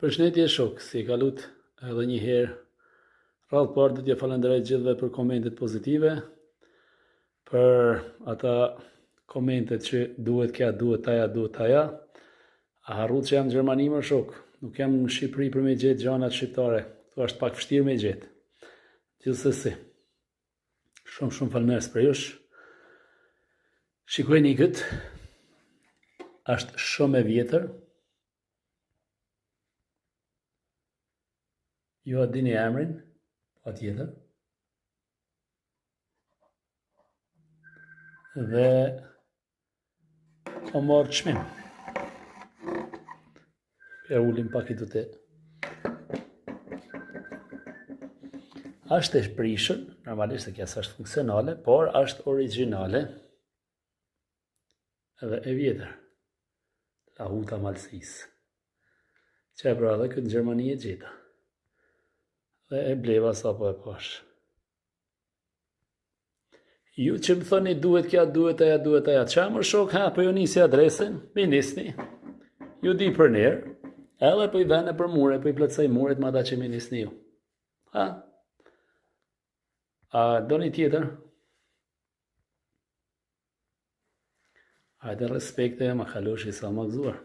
Përshëndetje shok, si kalut edhe një herë. Rrallë parë do t'ja falenderoj gjithëve për komentet pozitive, për ata komentet që duhet kja, duhet taja. A harru që jam në Gjermani më shok, nuk jam në Shqipëri për me gjetë gjanat shqiptare, këtu është pak vështirë me gjetë. Gjithsesi, shumë falënderes për jush. Shikojni këtë, është shumë e vjetër. Ju a dini emrin, pa tjetër. Dhe ka marrë çmim. E ullim pak i tute. Është e shprishën, normalisht e kja është funksionale, por është originale edhe e vjetër. La huta malsisë. Që e pra dhe këtë në Gjermani e gjeta. Dhe e bleva sa po e pash. Ju që më thoni duhet kja, duhet aja. Qa më shok, po ju nisi adresin, mi nisni. Ju di për njerë, edhe po i vene për mure, po i plëtsaj muret ma da që mi nisni ju. A do një tjetër? Hajde respekte, ma kaloshi sa ma gëzuar.